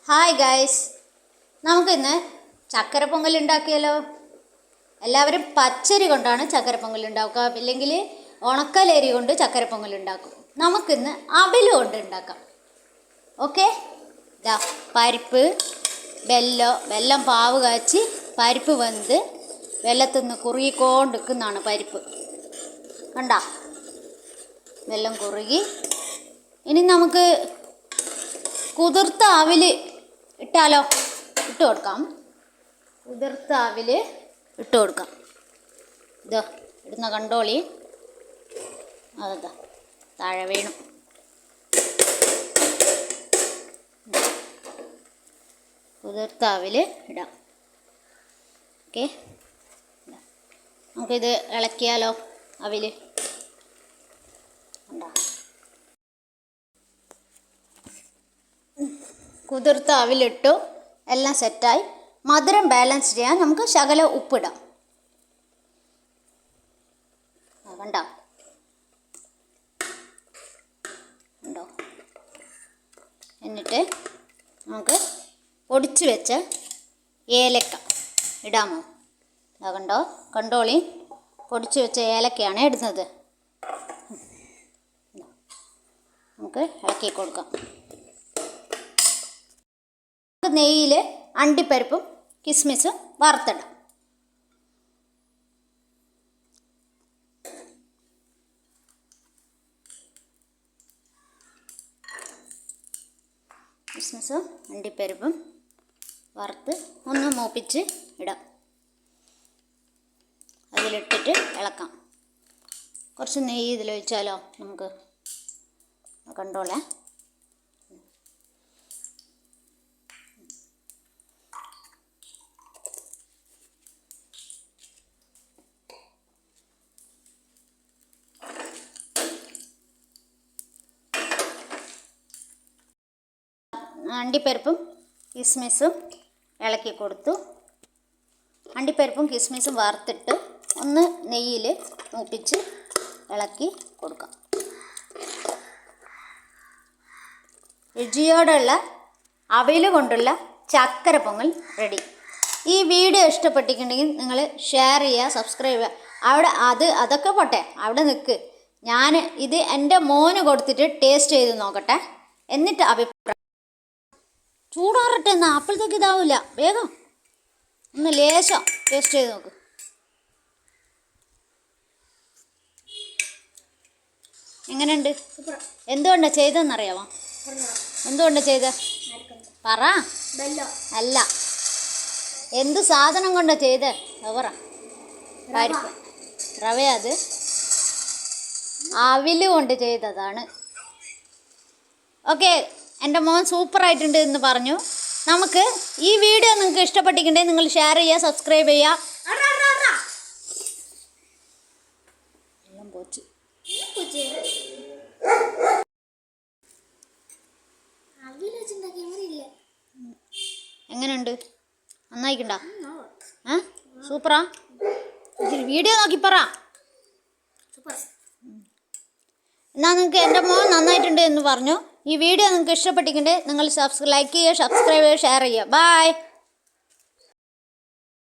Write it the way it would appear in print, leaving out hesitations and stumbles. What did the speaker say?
Hi guys, നമുക്കിന്ന് ചക്കര പൊങ്കൽ ഉണ്ടാക്കിയാലോ. എല്ലാവരും പച്ചരി കൊണ്ടാണ് ചക്കര പൊങ്കൽ ഉണ്ടാക്കുക, ഇല്ലെങ്കിൽ ഉണക്കലരി കൊണ്ട് ചക്കര പൊങ്കൽ ഉണ്ടാക്കും. നമുക്കിന്ന് അവിൽ കൊണ്ട് ഉണ്ടാക്കാം. ഓക്കെ, ഇതാ പരിപ്പ്, വെല്ലം പാവ് കാച്ചി പരിപ്പ് വെന്ത് വെള്ളത്തിൽ നിന്ന് കുറുകിക്കൊണ്ടിരിക്കുന്നതാണ് പരിപ്പ്. കണ്ട, വെല്ലം കുറുകി. ഇനി നമുക്ക് കുതിർത്ത അവിൽ ഇട്ടാലോ, ഇട്ട് കൊടുക്കാം. കുതിർത്ത അവിൽ ഇട്ട് കൊടുക്കാം. ഇതോ ഇടുന്ന കണ്ടോളി, അതാ താഴെ വീണു. കുതിർത്ത അവിൽ ഇടാം. ഓക്കെ, നമുക്കിത് ഇളക്കിയാലോ. അവിൽ കുതിർത്ത അവിലിട്ടു, എല്ലാം സെറ്റായി. മധുരം ബാലൻസ് ചെയ്യാൻ നമുക്ക് ശകലം ഉപ്പിടാം. കണ്ടോ ഉണ്ടോ. എന്നിട്ട് നമുക്ക് പൊടിച്ച് വെച്ച ഏലക്ക ഇടാമോ. കണ്ടോ, കണ്ടോളി, പൊടിച്ച് വെച്ച ഏലക്കയാണ് ഇടുന്നത്. നമുക്ക് ഇളക്കി കൊടുക്കാം. നെയ്യിൽ അണ്ടിപ്പരിപ്പും കിസ്മിസും വറുത്തിടാം. കിസ്മിസും അണ്ടിപ്പരിപ്പും വറുത്ത് ഒന്ന് മൂപ്പിച്ച് ഇടാം. അതിലിട്ടിട്ട് ഇളക്കാം. കുറച്ച് നെയ്യ് ഇതിലൊഴിച്ചാലോ നമുക്ക്. കണ്ടോളേ, അണ്ടിപ്പരിപ്പും കിസ്മിസും ഇളക്കി കൊടുത്തു. അണ്ടിപ്പരിപ്പും കിസ്മിസും വറുത്തിട്ട് ഒന്ന് നെയ്യിൽ മൂപ്പിച്ച് ഇളക്കി കൊടുക്കാം. രുചിയോടുള്ള അവിൽ കൊണ്ടുള്ള ചക്കര പൊങ്കൽ റെഡി. ഈ വീഡിയോ ഇഷ്ടപ്പെട്ടിട്ടുണ്ടെങ്കിൽ നിങ്ങൾ ഷെയർ ചെയ്യുക, സബ്സ്ക്രൈബ് ചെയ്യുക. അതൊക്കെ പോട്ടെ, അവിടെ നിൽക്ക്. ഞാൻ ഇത് എൻ്റെ മോന് കൊടുത്തിട്ട് ടേസ്റ്റ് ചെയ്ത് നോക്കട്ടെ, എന്നിട്ട് അഭിപ്രായം. ചൂടാറട്ടെ, എന്നാൽ അപ്പോഴത്തേക്ക് ഇതാവില്ല. വേഗം ഒന്ന് ലേശം ടേസ്റ്റ് ചെയ്ത് നോക്ക്. എങ്ങനെയുണ്ട്? എന്തുകൊണ്ടാണ് ചെയ്തതെന്നറിയാമോ? എന്തുകൊണ്ടാണ് ചെയ്ത പറ. അല്ല, എന്ത് സാധനം കൊണ്ടാണ് ചെയ്തേ പറ. പരിപ്പ്, റവയത് അവില് കൊണ്ട് ചെയ്തതാണ്. ഓക്കെ, എൻ്റെ മോൻ സൂപ്പറായിട്ടുണ്ട് എന്ന് പറഞ്ഞു. നമുക്ക് ഈ വീഡിയോ നിങ്ങൾക്ക് ഇഷ്ടപ്പെട്ടിട്ടുണ്ടെങ്കിൽ നിങ്ങൾ ഷെയർ ചെയ്യുക, സബ്സ്ക്രൈബ് ചെയ്യുക. എല്ലാം പോച്ച്. എങ്ങനെയുണ്ട്? നന്നായിക്കണ്ട? സൂപ്പറാ? വീഡിയോ നോക്കി പറ. എന്നാൽ നിങ്ങൾക്ക് എൻ്റെ മോൻ നന്നായിട്ടുണ്ട് എന്ന് പറഞ്ഞു. ഈ വീഡിയോ നിങ്ങൾക്ക് ഇഷ്ടപ്പെട്ടിട്ടുണ്ടെങ്കിൽ നിങ്ങൾ ലൈക്ക് ചെയ്യുക, സബ്സ്ക്രൈബ് ചെയ്യുക, ഷെയർ ചെയ്യുക. ബൈ.